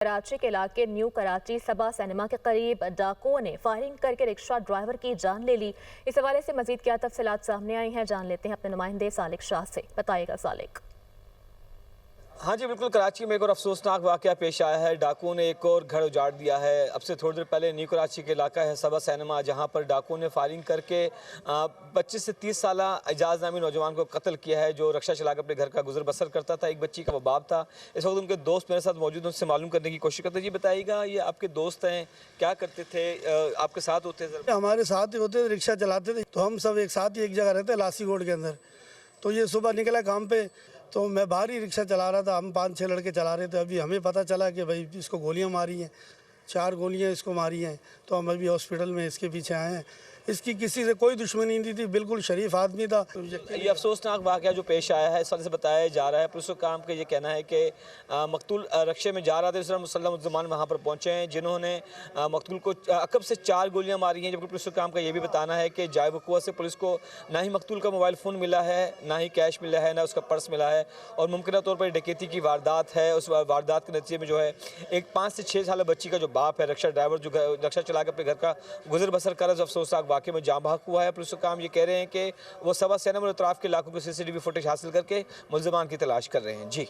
कराची के इलाके न्यू कराची सबा सिनेमा के करीब डाकुओं ने फायरिंग करके रिक्शा ड्राइवर की जान ले ली। इस हवाले से मजीद क्या तफसीलात सामने आई हैं, जान लेते हैं अपने नुमाइंदे सालिक शाह से। बताइएगा सालिक। हाँ जी बिल्कुल, कराची में एक और अफसोसनाक वाक़या पेश आया है। डाकुओं ने एक और घर उजाड़ दिया है। अब से थोड़ी देर पहले न्यू कराची के इलाका है सबा सिनेमा, जहाँ पर डाकुओं ने फायरिंग करके 25 से 30 साल एजाज नामी नौजवान को कत्ल किया है, जो रिक्शा चलाकर अपने घर का गुजर बसर करता था। एक बच्ची का वो बाप था। इस वक्त उनके दोस्त मेरे साथ मौजूद हैं, उनसे मालूम करने की कोशिश करते हैं। जी बताइएगा, ये आपके दोस्त हैं, क्या करते थे, आपके साथ होते थे? हमारे साथ ही होते थे, रिक्शा चलाते थे। तो हम सब एक साथ ही एक जगह रहते लासी रोड के अंदर। तो ये सुबह निकला काम पे, तो मैं बाहर ही रिक्शा चला रहा था। हम 5-6 लड़के चला रहे थे। अभी हमें पता चला कि भाई इसको गोलियां मारी हैं, 4 गोलियां इसको मारी हैं। तो हम अभी हॉस्पिटल में इसके पीछे आए हैं। इसकी किसी से कोई दुश्मनी नहीं थी, बिल्कुल शरीफ आदमी था। ये अफसोसनाक वाक़या जो पेश आया है, इस वजह से बताया जा रहा है, पुलिस काम का ये कहना है कि मकतूल रिक्शे में जा रहा था, इस तरह मुसल्लम मुल्ज़िमान वहाँ पर पहुँचे हैं, जिन्होंने मकतूल को अकब से 4 गोलियाँ मारी हैं। जबकि पुलिस काम का ये भी बताना है कि जाए वक़ुआ से पुलिस को ना ही मकतूल का मोबाइल फ़ोन मिला है, ना ही कैश मिला है, ना उसका पर्स मिला है, और मुमकिन तौर पर डकैती की वारदात है। उस वारदात के नतीजे में जो है एक 5 से 6 साल बच्ची का जो बाप है, रिक्शा ड्राइवर जो रिक्शा चला कर अपने घर का गुजर बसर कर रहा है, अफसोसनाक वाक़े में जाँ बहक हुआ है। पुलिस काम ये कह रहे हैं कि वो सबा सिनेमा और अतराफ़ के इलाकों के CCTV फुटेज हासिल करके मुल्ज़िमान की तलाश कर रहे हैं। जी।